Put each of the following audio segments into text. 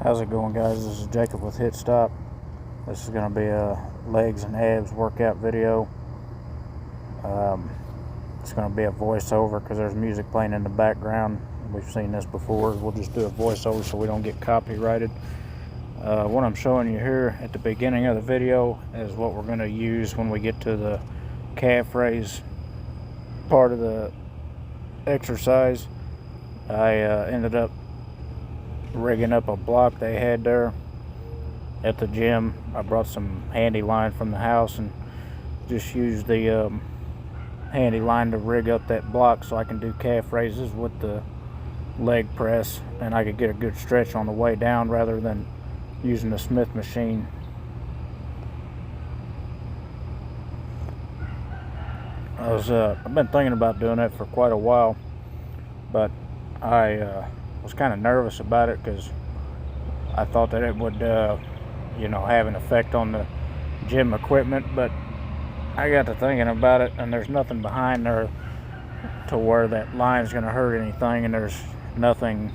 How's it going, guys? This is Jacob with H.I.T. This is going to be a legs and abs workout video. It's going to be a voiceover because there's music playing in the background. We've seen this before. We'll just do a voiceover so we don't get copyrighted. What I'm showing you here at the beginning of the video is what we're going to use when we get to the calf raise part of the exercise. I ended up rigging up a block they had there at the gym. I brought some handy line from the house and just used the handy line to rig up that block so I can do calf raises with the leg press, and I could get a good stretch on the way down rather than using the Smith machine. I've been thinking about doing that for quite a while, but I was kind of nervous about it because I thought that it would have an effect on the gym equipment. But I got to thinking about it, and there's nothing behind there to where that line's going to hurt anything, and there's nothing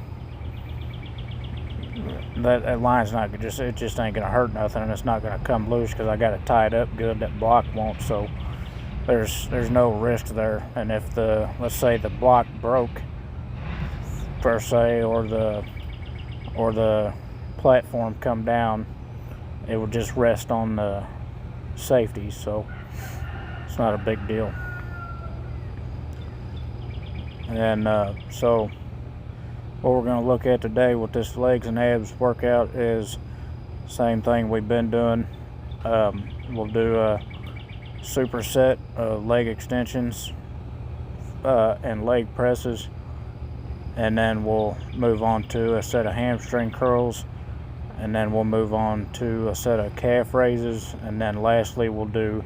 that line's not just, it just ain't going to hurt nothing, and it's not going to come loose because I got it tied up good. That block won't, so there's no risk there. And if let's say the block broke per se, or the platform come down, it would just rest on the safety, so it's not a big deal. And so what we're going to look at today with this legs and abs workout is same thing we've been doing. We'll do a superset of leg extensions and leg presses, and then we'll move on to a set of hamstring curls, and then we'll move on to a set of calf raises, and then lastly we'll do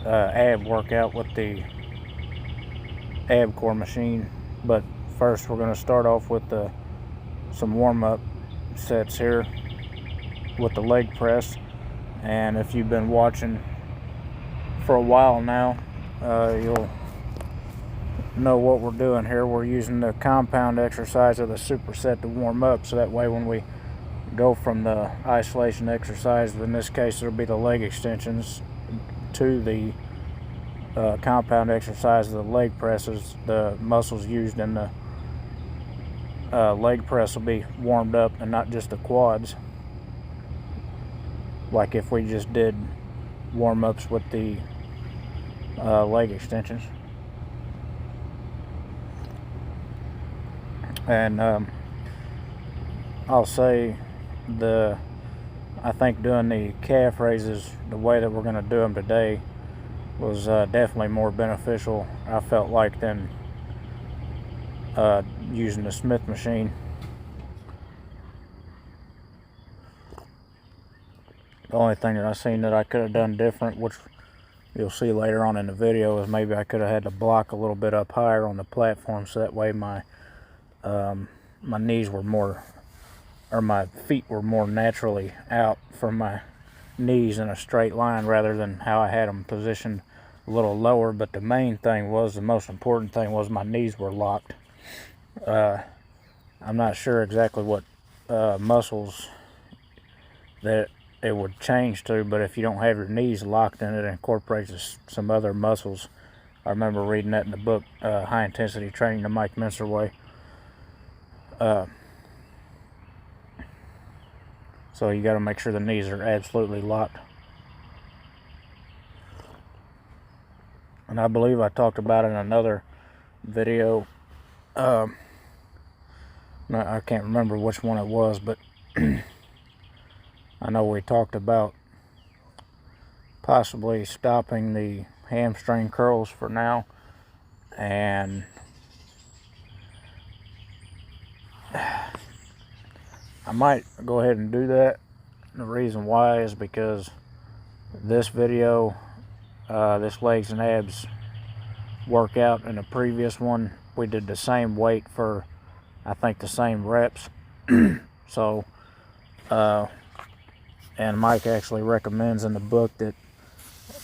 ab workout with the ab core machine. But first we're going to start off with some warm-up sets here with the leg press. And if you've been watching for a while now, you'll know what we're doing here. We're using the compound exercise of the superset to warm up, so that way when we go from the isolation exercise, in this case it'll be the leg extensions, to the compound exercise of the leg presses, the muscles used in the leg press will be warmed up, and not just the quads, like if we just did warm-ups with the leg extensions. And I'll say I think doing the calf raises the way that we're going to do them today was definitely more beneficial, I felt like, than using the Smith machine. The only thing that I seen that I could have done different, which you'll see later on in the video, is maybe I could have had the block a little bit up higher on the platform, so that way my knees were more, or my feet were more naturally out from my knees in a straight line, rather than how I had them positioned a little lower. But the main thing was, the most important thing was, my knees were locked. I'm not sure exactly what muscles that it would change to, but if you don't have your knees locked, then it incorporates some other muscles. I remember reading that in the book, High Intensity Training the Mike Mincer Way. So you got to make sure the knees are absolutely locked. And I believe I talked about it in another video. I can't remember which one it was, but I know we talked about possibly stopping the hamstring curls for now, and I might go ahead and do that. The reason why is because this video, this legs and abs workout, and the previous one, we did the same weight for, I think, the same reps. So and Mike actually recommends in the book that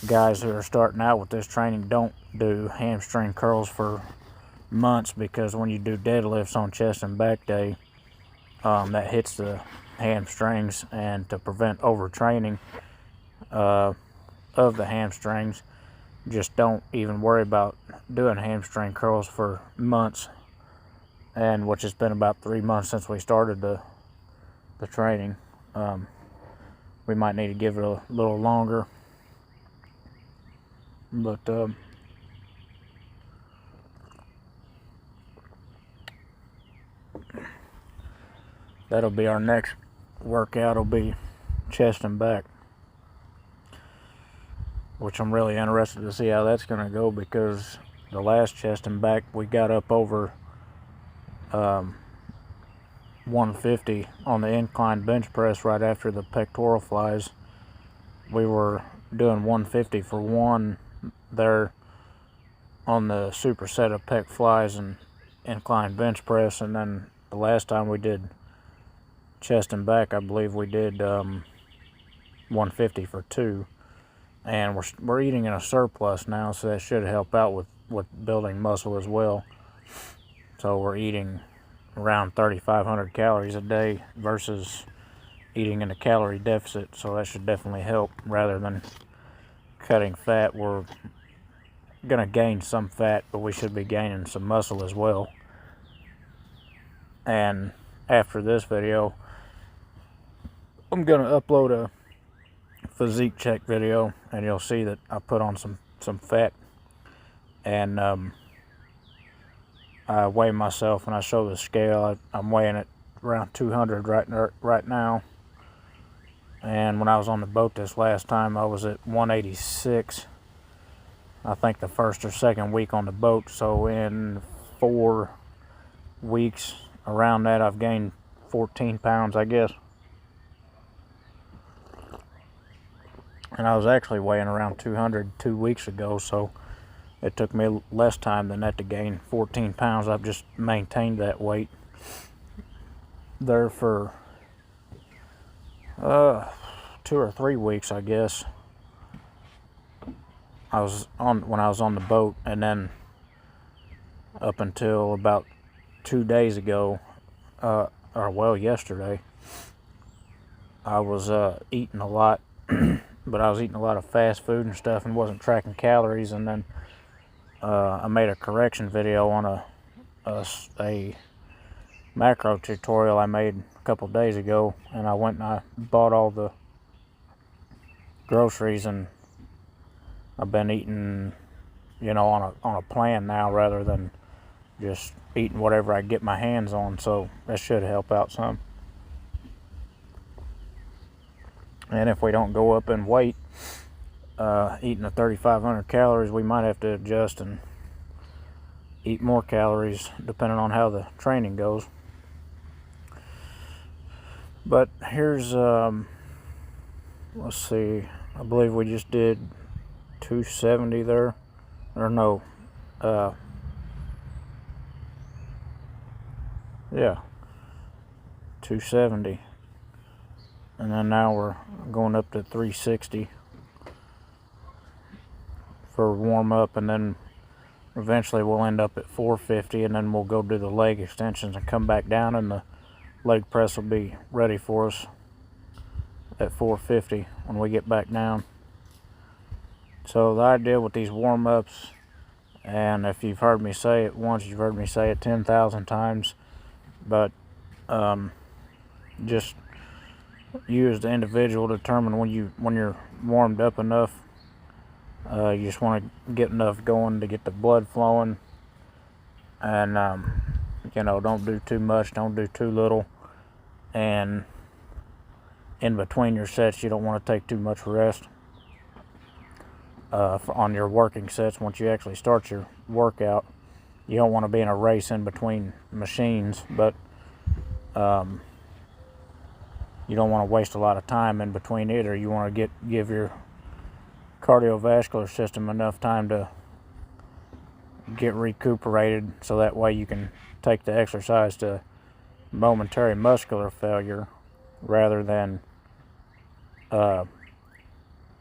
guys who are starting out with this training don't do hamstring curls for months, because when you do deadlifts on chest and back day, that hits the hamstrings, and to prevent overtraining of the hamstrings, just don't even worry about doing hamstring curls for months, and which has been about 3 months since we started the training. We might need to give it a little longer, but that'll be our next workout. Will be chest and back, which I'm really interested to see how that's going to go, because the last chest and back we got up over 150 on the incline bench press right after the pectoral flies. We were doing 150 for one there on the superset of pec flies and incline bench press, and then the last time we did chest and back, I believe we did 150 for two, and we're eating in a surplus now, so that should help out with building muscle as well. So we're eating around 3,500 calories a day versus eating in a calorie deficit, so that should definitely help. Rather than cutting fat, we're gonna gain some fat, but we should be gaining some muscle as well. And after this video, I'm gonna upload a physique check video, and you'll see that I put on some fat, and I weigh myself and I show the scale. I'm weighing it around 200 right now, and when I was on the boat this last time, I was at 186, I think the first or second week on the boat. So in 4 weeks around that, I've gained 14 pounds, I guess. And I was actually weighing around 200 2 weeks ago, so it took me less time than that to gain 14 pounds. I've just maintained that weight there for 2 or 3 weeks, I guess. When I was on the boat, and then up until about 2 days ago, or well, yesterday, I was eating a lot, but I was eating a lot of fast food and stuff and wasn't tracking calories. And then I made a correction video on a macro tutorial I made a couple days ago, and I went and I bought all the groceries, and I've been eating, on a plan now rather than just eating whatever I get my hands on. So that should help out some. And if we don't go up in weight, eating the 3,500 calories, we might have to adjust and eat more calories depending on how the training goes. But here's let's see, I believe we just did 270 there, or no, yeah, 270, and then now we're going up to 360 for warm up, and then eventually we'll end up at 450, and then we'll go do the leg extensions and come back down, and the leg press will be ready for us at 450 when we get back down. So the idea with these warm-ups, and if you've heard me say it once, you've heard me say it 10,000 times, but just you as the individual determine when you're warmed up enough. You just want to get enough going to get the blood flowing, and don't do too much, don't do too little, and in between your sets you don't want to take too much rest on your working sets. Once you actually start your workout, you don't want to be in a race in between machines, but you don't want to waste a lot of time in between either. You want to give your cardiovascular system enough time to get recuperated, so that way you can take the exercise to momentary muscular failure rather than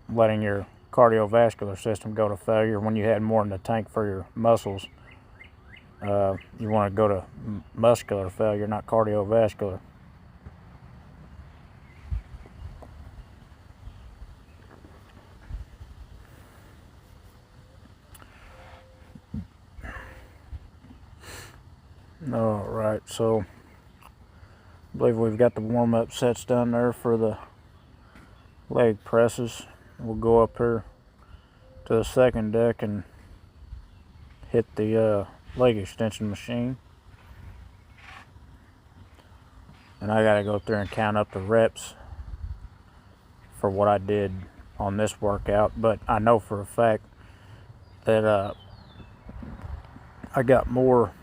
letting your cardiovascular system go to failure when you had more in the tank for your muscles. You want to go to muscular failure, not cardiovascular. All right, so I believe we've got the warm-up sets done there for the leg presses. We'll go up here to the second deck and hit the leg extension machine. And I gotta go up there and count up the reps for what I did on this workout, but I know for a fact that I got more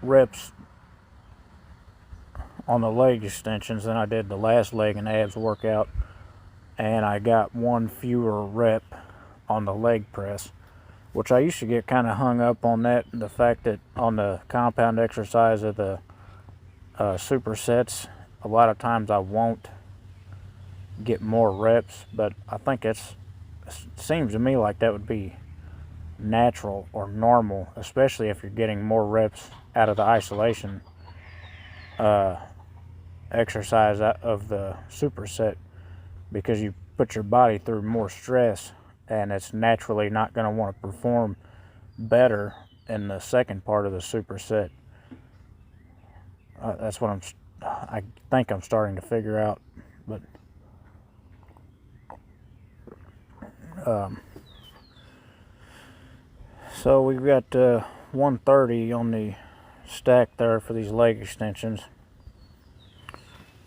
reps on the leg extensions than I did the last leg and abs workout, and I got one fewer rep on the leg press, which I used to get kind of hung up on that, the fact that on the compound exercise of the supersets, a lot of times I won't get more reps, but I think it seems to me like that would be natural or normal, especially if you're getting more reps out of the isolation exercise of the superset, because you put your body through more stress and it's naturally not going to want to perform better in the second part of the superset. That's what I think I'm starting to figure out, but so we've got 130 on the stack there for these leg extensions.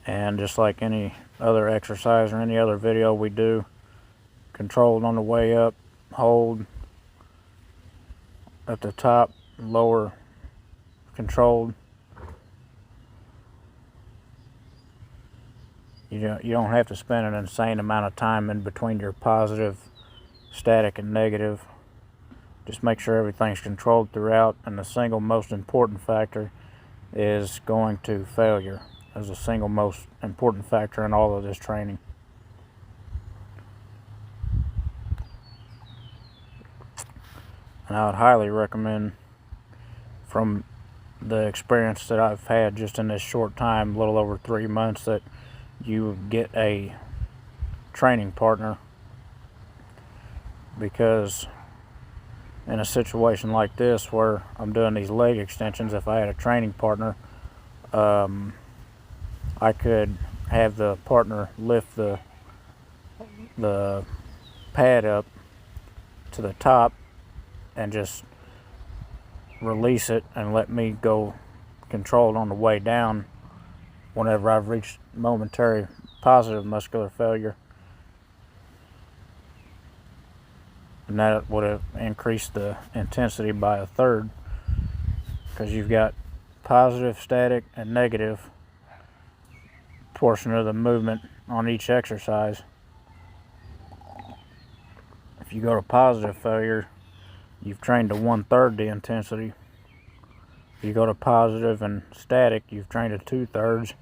And just like any other exercise or any other video we do, controlled on the way up, hold at the top, lower, controlled. You don't have to spend an insane amount of time in between your positive, static, and negative. Just make sure everything's controlled throughout, and the single most important factor is going to failure as the single most important factor in all of this training. And I would highly recommend, from the experience that I've had just in this short time, a little over 3 months, that you get a training partner, because in a situation like this where I'm doing these leg extensions, if I had a training partner, I could have the partner lift the pad up to the top and just release it and let me go controlled on the way down whenever I've reached momentary positive muscular failure. And that would have increased the intensity by 1/3, because you've got positive, static, and negative portion of the movement on each exercise. If you go to positive failure, you've trained to 1/3 the intensity. If you go to positive and static, you've trained to 2/3.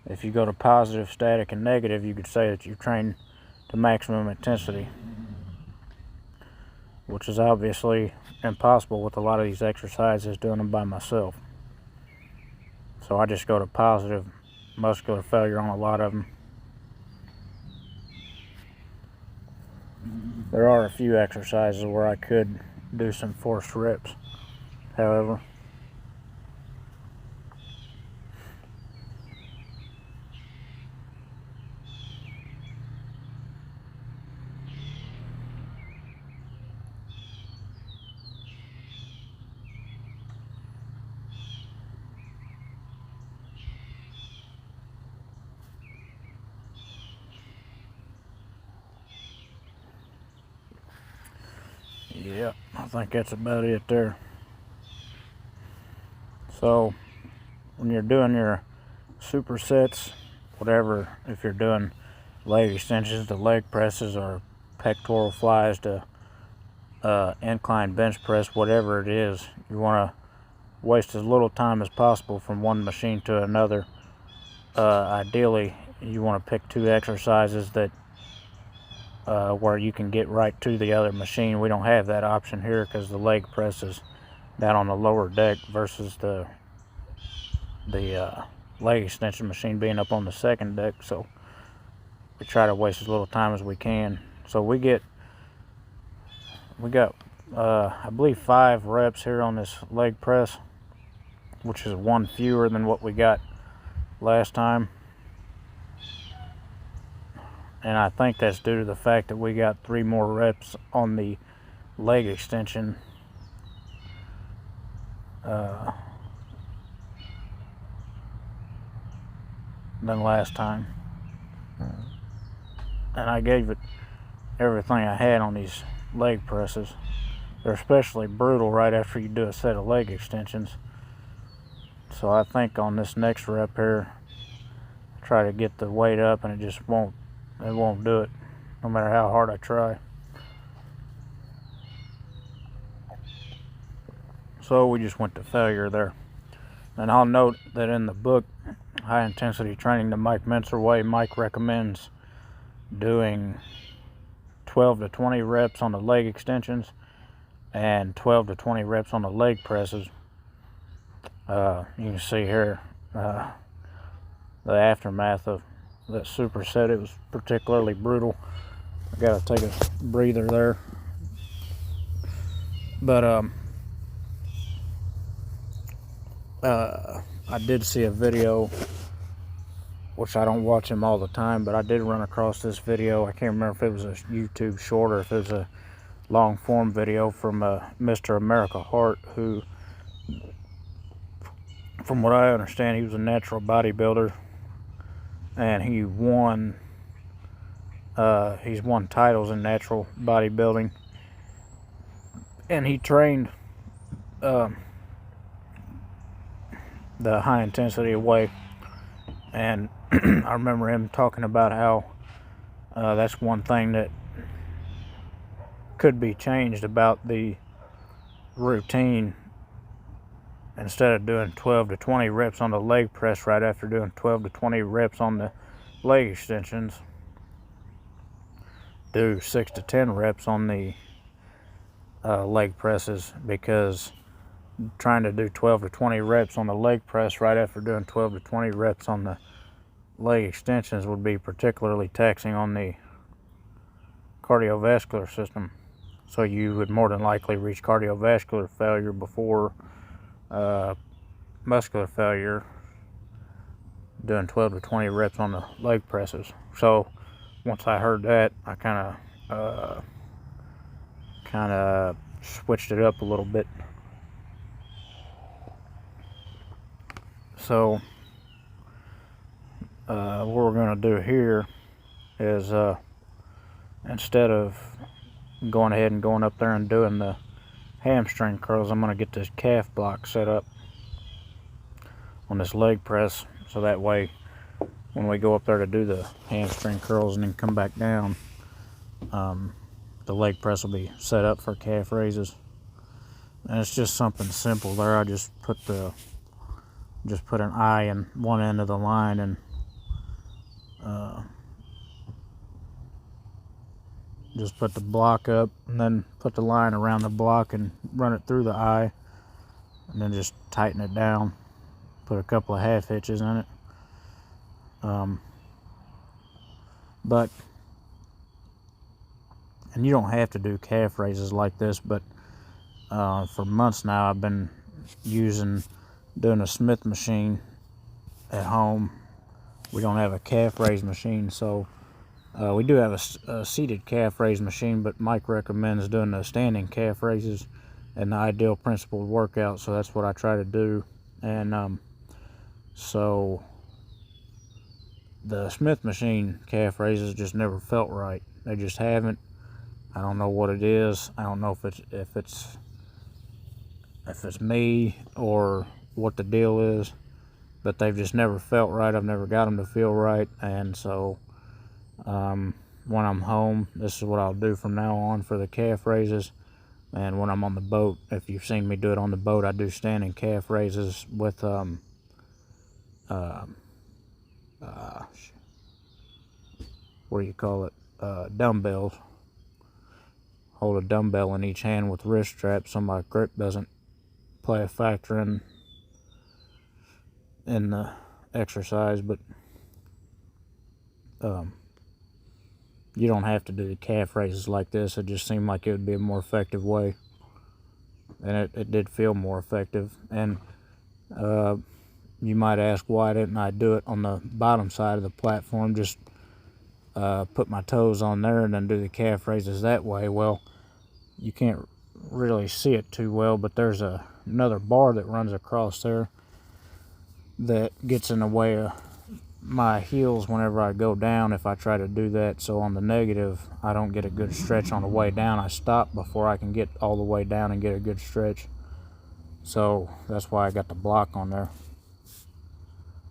If you go to positive, static, and negative, you could say that you've trained to maximum intensity, which is obviously impossible with a lot of these exercises doing them by myself. So I just go to positive muscular failure on a lot of them. There are a few exercises where I could do some forced reps, however. Yeah, I think that's about it there. So when you're doing your supersets, whatever, if you're doing leg extensions to leg presses or pectoral flies to incline bench press, whatever it is, you want to waste as little time as possible from one machine to another. Ideally, you want to pick 2 exercises that where you can get right to the other machine. We don't have that option here because the leg press is down on the lower deck versus the leg extension machine being up on the second deck. So we try to waste as little time as we can. So we got I believe 5 reps here on this leg press, which is one fewer than what we got last time. And I think that's due to the fact that we got 3 more reps on the leg extension than last time. And I gave it everything I had on these leg presses. They're especially brutal right after you do a set of leg extensions. So I think on this next rep here, try to get the weight up, and it won't do it, no matter how hard I try. So we just went to failure there. And I'll note that in the book, High Intensity Training the Mike Mentzer Way, Mike recommends doing 12 to 20 reps on the leg extensions and 12 to 20 reps on the leg presses. You can see here the aftermath of that superset. It was particularly brutal. I gotta take a breather there. But I did see a video, which I don't watch him all the time, but I did run across this video. I can't remember if it was a YouTube short or if it was a long form video from Mr. America Hart, who, from what I understand, he was a natural bodybuilder, and he's won titles in natural bodybuilding, and he trained the high intensity way. And I remember him talking about how that's one thing that could be changed about the routine. Instead of doing 12 to 20 reps on the leg press right after doing 12 to 20 reps on the leg extensions, do 6 to 10 reps on the leg presses, because trying to do 12 to 20 reps on the leg press right after doing 12 to 20 reps on the leg extensions would be particularly taxing on the cardiovascular system. So you would more than likely reach cardiovascular failure before muscular failure doing 12 to 20 reps on the leg presses. So once I heard that, I kind of switched it up a little bit. So what we're going to do here is instead of going ahead and going up there and doing the hamstring curls, I'm going to get this calf block set up on this leg press, so that way when we go up there to do the hamstring curls and then come back down, the leg press will be set up for calf raises. And it's just something simple there. I just put an eye in one end of the line, and just put the block up, and then put the line around the block and run it through the eye, and then just tighten it down. Put a couple of half hitches in it. And you don't have to do calf raises like this, but for months now I've been doing a Smith machine at home. We don't have a calf raise machine, so we do have a seated calf raise machine, but Mike recommends doing the standing calf raises and the ideal principled workout, so that's what I try to do. And so the Smith machine calf raises just never felt right. They just haven't. I don't know what it is. I don't know if it's me or what the deal is, but they've just never felt right. I've never got them to feel right, and so when I'm home, this is what I'll do from now on for the calf raises. And when I'm on the boat, if you've seen me do it on the boat, I do standing calf raises with what do you call it, dumbbells. Hold a dumbbell in each hand with wrist straps so my grip doesn't play a factor in the exercise. But you don't have to do the calf raises like this. It just seemed like it would be a more effective way, and it did feel more effective. And You might ask, why didn't I do it on the bottom side of the platform? Just put my toes on there and then do the calf raises that way. Well, you can't really see it too well, but there's another bar that runs across there that gets in the way of my heels whenever I go down if I try to do that. So on the negative, I don't get a good stretch on the way down. I stop before I can get all the way down and get a good stretch. So that's why I got the block on there,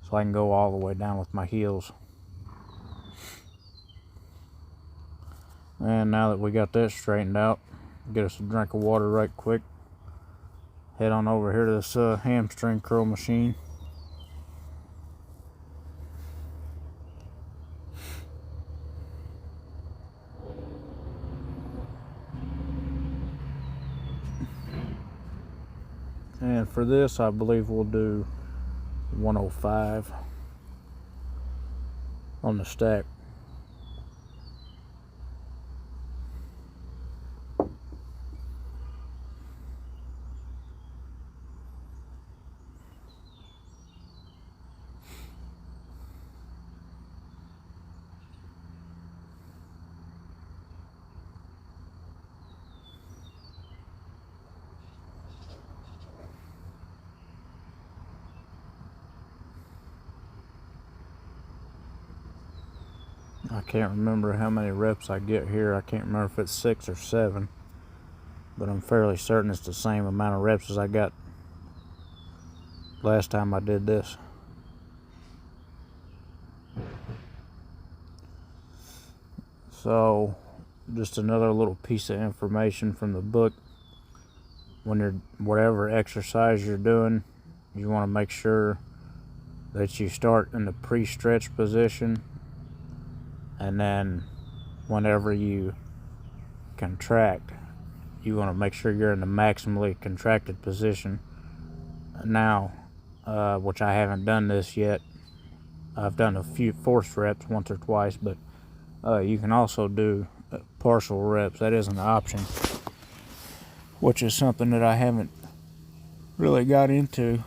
so I can go all the way down with my heels. And now that we got that straightened out, get us a drink of water right quick. Head on over here to this hamstring curl machine. And for this, I believe we'll do 105 on the stack. I can't remember how many reps I get here. I can't remember if it's 6 or 7, but I'm fairly certain it's the same amount of reps as I got last time I did this. So, just another little piece of information from the book. When you're, whatever exercise you're doing, you want to make sure that you start in the pre-stretch position, and then whenever you contract, you want to make sure you're in the maximally contracted position. Now, which I haven't done this yet, I've done a few forced reps once or twice, but you can also do partial reps. That is an option, which is something that I haven't really got into,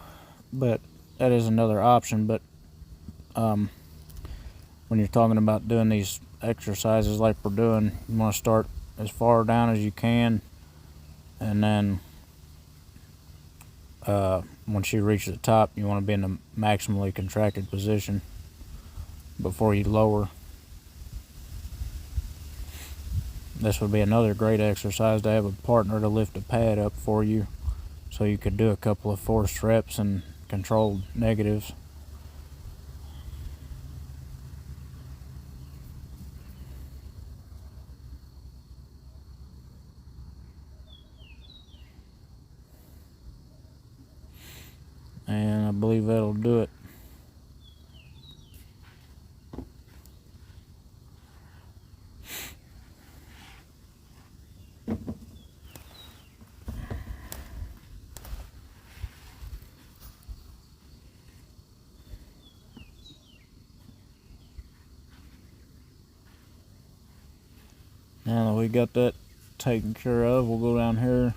but that is another option. But when you're talking about doing these exercises like we're doing, you want to start as far down as you can, and then once you reach the top, you want to be in a maximally contracted position before you lower. This would be another great exercise to have a partner to lift a pad up for you, so you could do a couple of forced reps and controlled negatives. And I believe that'll do it. Now that we got that taken care of, we'll go down here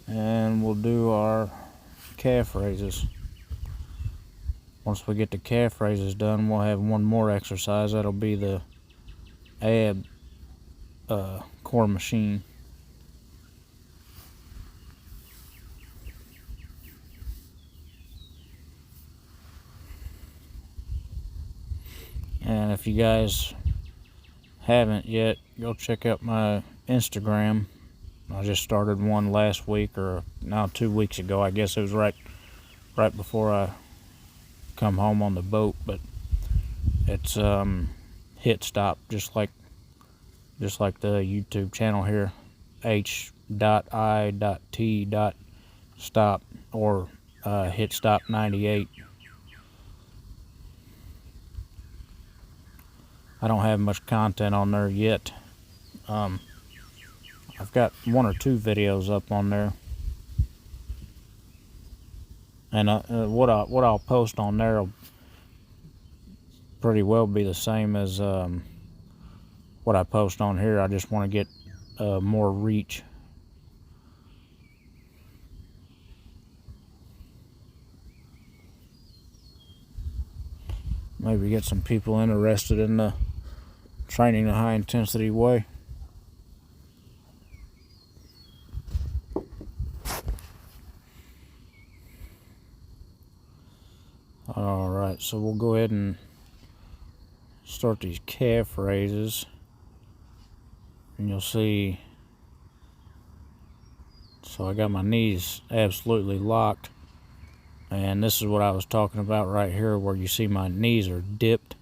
and we'll do our calf raises. Once we get the calf raises done, we'll have one more exercise. That'll be the ab core machine. And if you guys haven't yet, go check out my Instagram. I just started one last week, or now 2 weeks ago. I guess it was right before I come home on the boat. But it's H.I.T, just like the YouTube channel here, H.I.T, or H.I.T 98. I don't have much content on there yet. I've got 1 or 2 videos up on there, and what I'll post on there will pretty well be the same as what I post on here. I just want to get more reach. maybe get some people interested in the training the high intensity way. Alright, so we'll go ahead and start these calf raises, and you'll see, so I got my knees absolutely locked, and this is what I was talking about right here, where you see my knees are dipped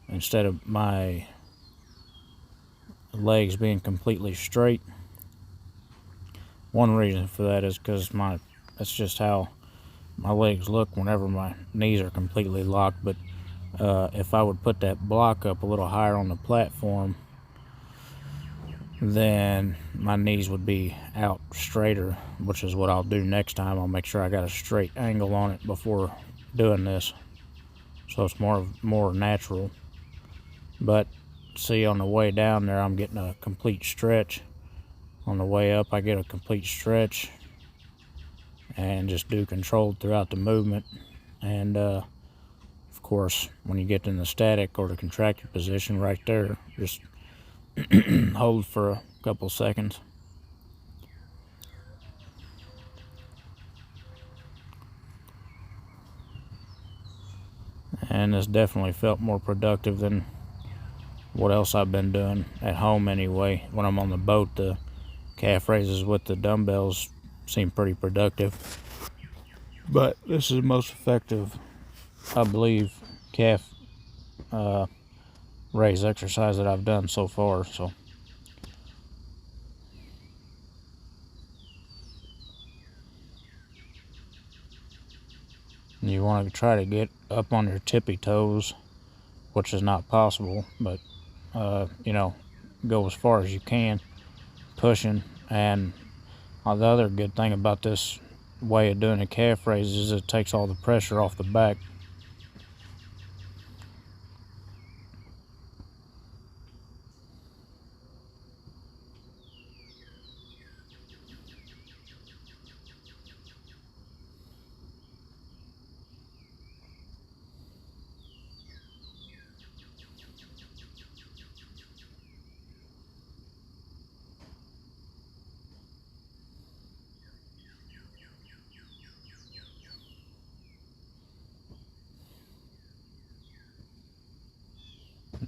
instead of my legs being completely straight. One reason for that is because that's just how my legs look whenever my knees are completely locked. But if I would put that block up a little higher on the platform, then my knees would be out straighter, which is what I'll do next time. I'll make sure I got a straight angle on it before doing this, so it's more natural. But see, on the way down there, I'm getting a complete stretch. On the way up, I get a complete stretch and just do controlled throughout the movement. And of course, when you get in the static or the contracted position right there, just hold for a couple seconds. And this definitely felt more productive than what else I've been doing at home anyway. When I'm on the boat, the calf raises with the dumbbells seem pretty productive. But this is the most effective, I believe, calf raise exercise that I've done so far. So you want to try to get up on your tippy toes, which is not possible, but go as far as you can, pushing. And the other good thing about this way of doing a calf raise is it takes all the pressure off the back.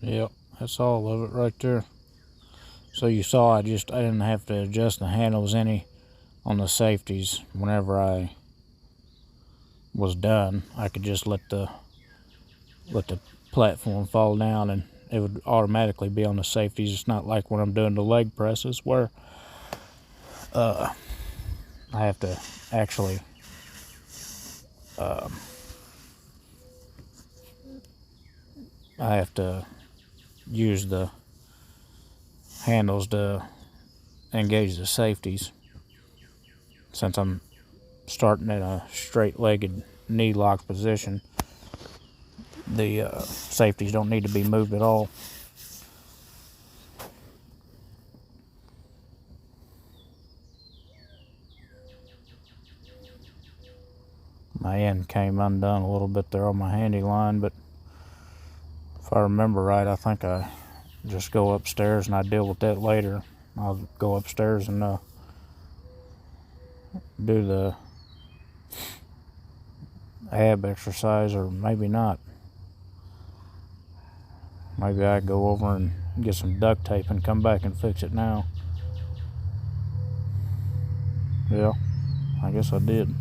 Yep, that's all of it right there. So you saw I didn't have to adjust the handles any on the safeties. Whenever I was done, I could just let the platform fall down and it would automatically be on the safeties. It's not like when I'm doing the leg presses where I have to actually use the handles to engage the safeties. Since I'm starting in a straight-legged knee lock position, the safeties don't need to be moved at all. My end came undone a little bit there on my handy line, but if I remember right, I think I just go upstairs and I deal with that later. I'll go upstairs and do the ab exercise, or maybe not. Maybe I go over and get some duct tape and come back and fix it now. Yeah, I guess I did.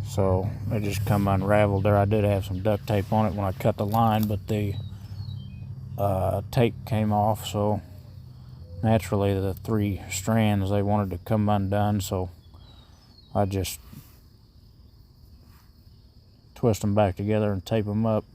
So it just come unraveled there. I did have some duct tape on it when I cut the line, but the tape came off, so naturally the 3 strands, they wanted to come undone, so I just twist them back together and tape them up.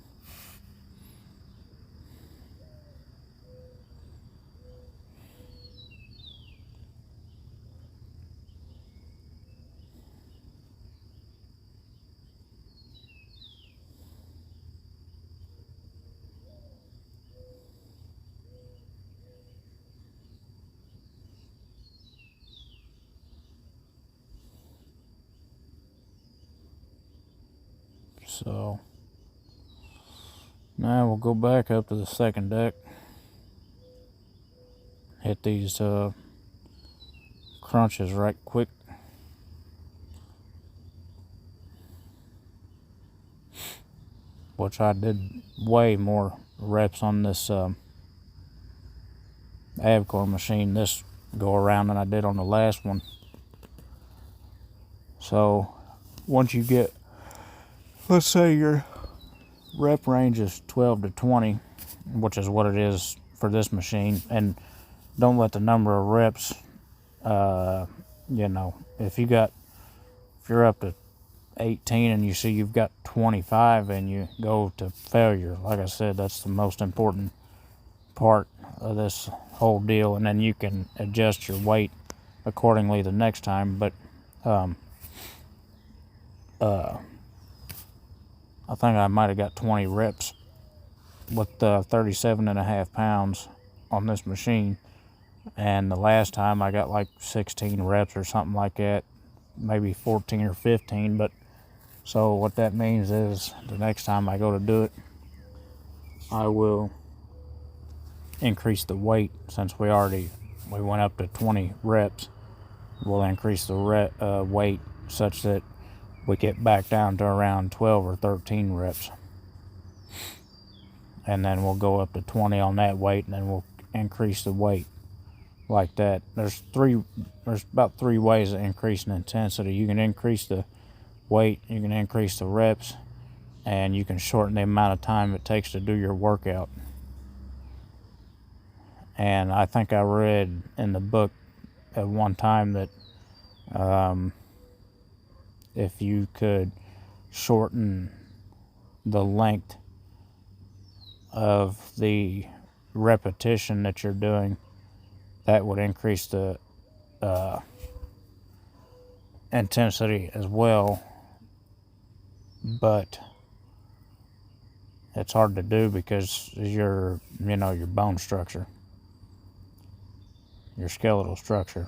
So Now we'll go back up to the second deck. Hit these crunches right quick. Which I did way more reps on this Avcor machine this go around than I did on the last one. So once you get, let's say your rep range is 12 to 20, which is what it is for this machine, and don't let the number of reps, you know, if you're up to 18 and you see you've got 25 and you go to failure, like I said, that's the most important part of this whole deal, and then you can adjust your weight accordingly the next time. But I think I might have got 20 reps with 37.5 pounds on this machine, and the last time I got like 16 reps or something like that, maybe 14 or 15. But so what that means is the next time I go to do it, I will increase the weight. Since we went up to 20 reps, we'll increase the weight such that we get back down to around 12 or 13 reps, and then we'll go up to 20 on that weight, and then we'll increase the weight like that. There's about 3 ways of increasing intensity. You can increase the weight, you can increase the reps, and you can shorten the amount of time it takes to do your workout. And I think I read in the book at one time that if you could shorten the length of the repetition that you're doing, that would increase the intensity as well. But it's hard to do because your bone structure, your skeletal structure.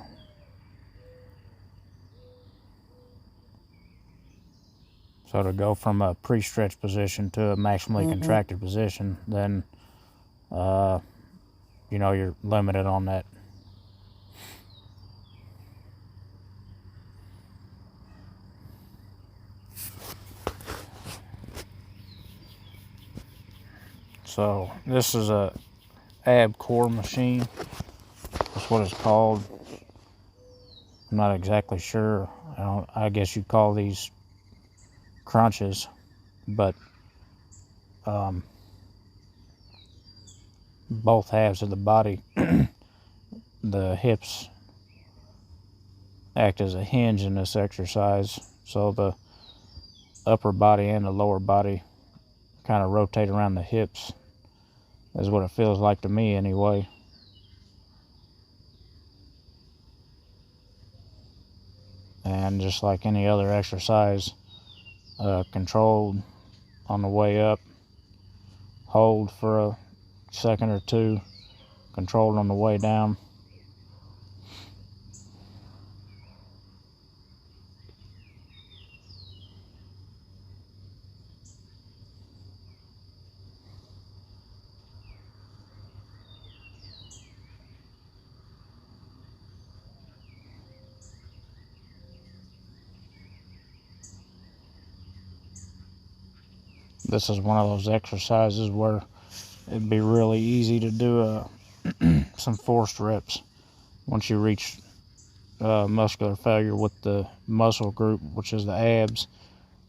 So to go from a pre-stretch position to a maximally contracted position, then you're limited on that. So this is a ab core machine. That's what it's called. I'm not exactly sure. I guess you'd call these crunches, but both halves of the body, the hips act as a hinge in this exercise, so the upper body and the lower body kind of rotate around the hips, is what it feels like to me anyway. And just like any other exercise, controlled on the way up, hold for a second or two, controlled on the way down. This is one of those exercises where it'd be really easy to do some forced reps once you reach muscular failure with the muscle group, which is the abs,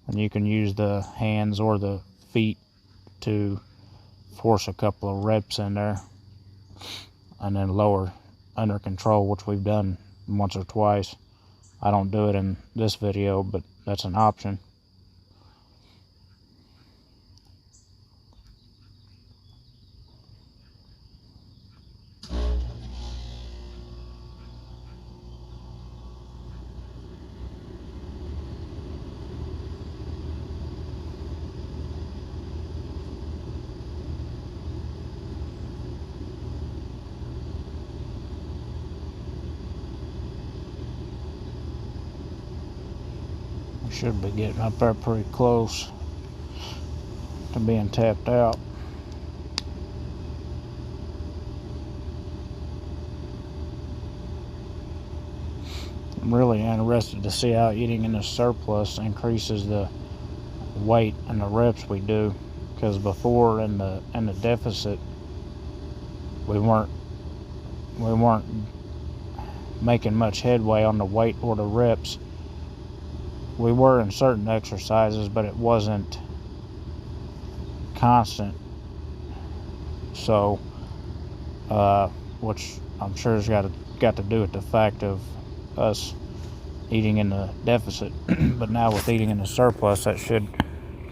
and you can use the hands or the feet to force a couple of reps in there and then lower under control, which we've done once or twice. I don't do it in this video, but that's an option. We should be getting up there pretty close to being tapped out. I'm really interested to see how eating in a surplus increases the weight and the reps we do, because before in the deficit we weren't making much headway on the weight or the reps. We were in certain exercises, but it wasn't constant. So which I'm sure has got to do with the fact of us eating in the deficit. But now with eating in the surplus, that should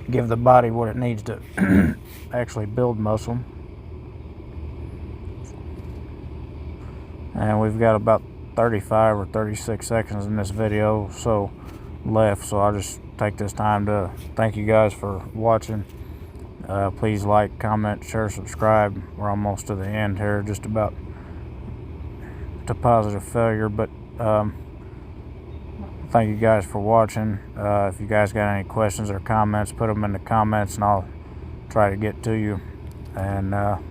give the body what it needs to actually build muscle. And we've got about 35 or 36 seconds in this video left, so I'll just take this time to thank you guys for watching. Please like, comment, share, subscribe. We're almost to the end here, just about to positive failure, but thank you guys for watching. If you guys got any questions or comments, put them in the comments and I'll try to get to you. And I'll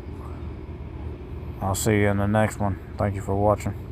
see you in the next one. Thank you for watching.